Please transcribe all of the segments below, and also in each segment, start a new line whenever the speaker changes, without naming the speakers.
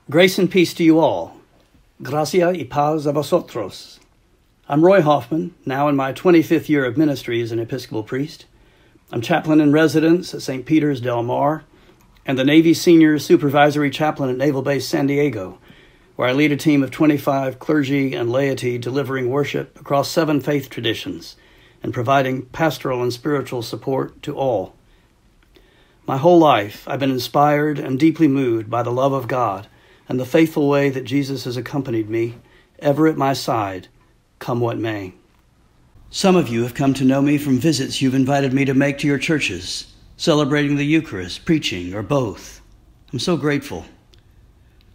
Grace and peace to you all. Gracia y paz a vosotros. I'm Roy Hoffman, now in my 25th year of ministry as an Episcopal priest. I'm chaplain in residence at St. Peter's Del Mar and the Navy Senior Supervisory Chaplain at Naval Base San Diego, where I lead a team of 25 clergy and laity delivering worship across 7 faith traditions and providing pastoral and spiritual support to all. My whole life, I've been inspired and deeply moved by the love of God and the faithful way that Jesus has accompanied me, ever at my side, come what may. Some of you have come to know me from visits you've invited me to make to your churches, celebrating the Eucharist, preaching, or both. I'm so grateful.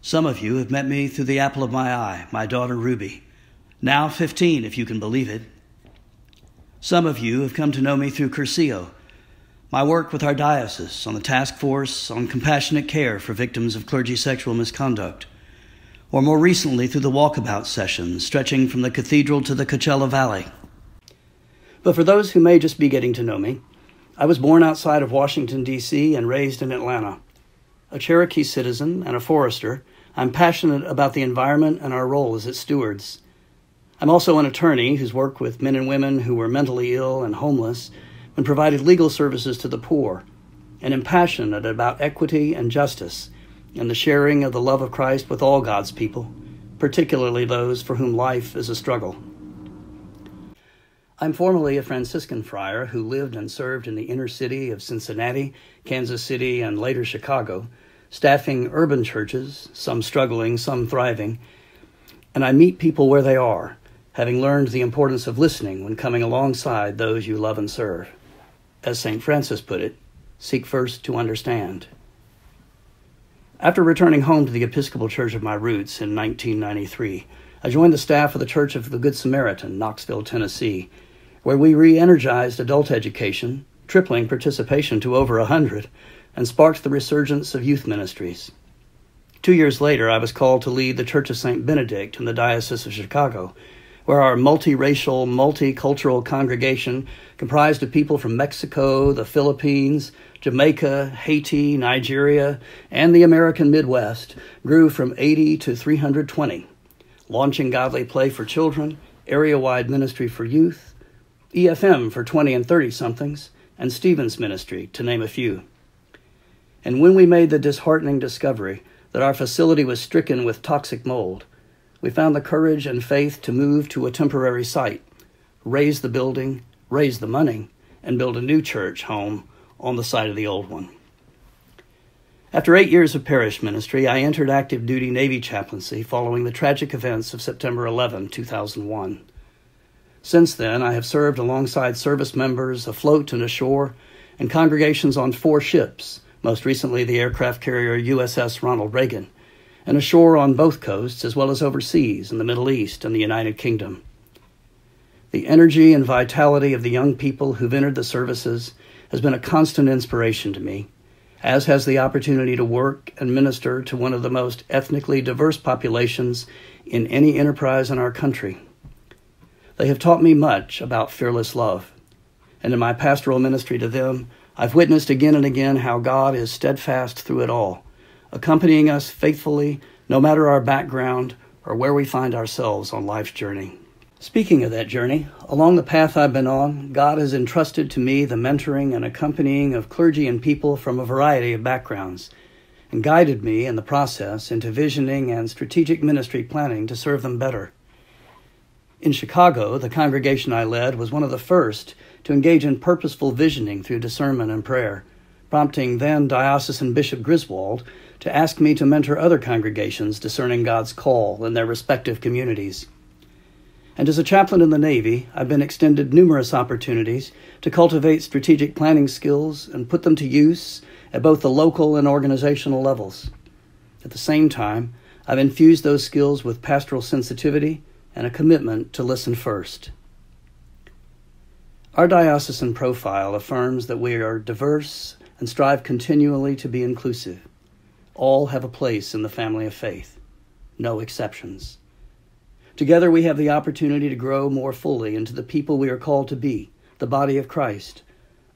Some of you have met me through the apple of my eye, my daughter Ruby, now 15 if you can believe it. Some of you have come to know me through Curcio, my work with our diocese on the task force on compassionate care for victims of clergy sexual misconduct, or more recently through the walkabout sessions stretching from the cathedral to the Coachella Valley. But for those who may just be getting to know me, I was born outside of Washington, D.C. and raised in Atlanta. A Cherokee citizen and a forester, I'm passionate about the environment and our role as its stewards. I'm also an attorney who's worked with men and women who were mentally ill and homeless and provided legal services to the poor, and am passionate about equity and justice and the sharing of the love of Christ with all God's people, particularly those for whom life is a struggle. I'm formerly a Franciscan friar who lived and served in the inner city of Cincinnati, Kansas City, and later Chicago, staffing urban churches, some struggling, some thriving, and I meet people where they are, having learned the importance of listening when coming alongside those you love and serve. As St. Francis put it, seek first to understand. After returning home to the Episcopal Church of my roots in 1993, I joined the staff of the Church of the Good Samaritan, Knoxville, Tennessee, where we re-energized adult education, tripling participation to over 100, and sparked the resurgence of youth ministries. 2 years later, I was called to lead the Church of St. Benedict in the Diocese of Chicago, where our multiracial, multicultural congregation, comprised of people from Mexico, the Philippines, Jamaica, Haiti, Nigeria, and the American Midwest, grew from 80 to 320, launching Godly Play for children, area-wide ministry for youth, EFM for 20 and 30-somethings, and Stevens Ministry, to name a few. And when we made the disheartening discovery that our facility was stricken with toxic mold, we found the courage and faith to move to a temporary site, raise the building, raise the money, and build a new church home on the site of the old one. After 8 years of parish ministry, I entered active duty Navy chaplaincy following the tragic events of September 11, 2001. Since then, I have served alongside service members afloat and ashore and congregations on 4 ships, most recently the aircraft carrier USS Ronald Reagan, and ashore on both coasts, as well as overseas in the Middle East and the United Kingdom. The energy and vitality of the young people who've entered the services has been a constant inspiration to me, as has the opportunity to work and minister to one of the most ethnically diverse populations in any enterprise in our country. They have taught me much about fearless love, and in my pastoral ministry to them, I've witnessed again and again how God is steadfast through it all, accompanying us faithfully, no matter our background or where we find ourselves on life's journey. Speaking of that journey, along the path I've been on, God has entrusted to me the mentoring and accompanying of clergy and people from a variety of backgrounds, and guided me in the process into visioning and strategic ministry planning to serve them better. In Chicago, the congregation I led was one of the first to engage in purposeful visioning through discernment and prayer, prompting then Diocesan Bishop Griswold to ask me to mentor other congregations discerning God's call in their respective communities. And as a chaplain in the Navy, I've been extended numerous opportunities to cultivate strategic planning skills and put them to use at both the local and organizational levels. At the same time, I've infused those skills with pastoral sensitivity and a commitment to listen first. Our diocesan profile affirms that we are diverse and strive continually to be inclusive. All have a place in the family of faith, no exceptions. Together we have the opportunity to grow more fully into the people we are called to be, the body of Christ,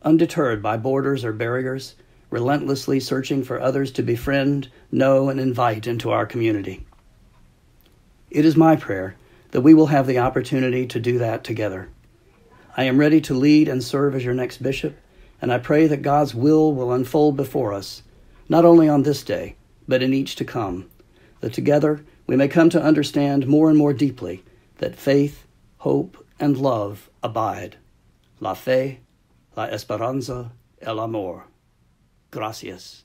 undeterred by borders or barriers, relentlessly searching for others to befriend, know, and invite into our community. It is my prayer that we will have the opportunity to do that together. I am ready to lead and serve as your next bishop, and I pray that God's will unfold before us, not only on this day, but in each to come, that together we may come to understand more and more deeply that faith, hope, and love abide. La fe, la esperanza, el amor. Gracias.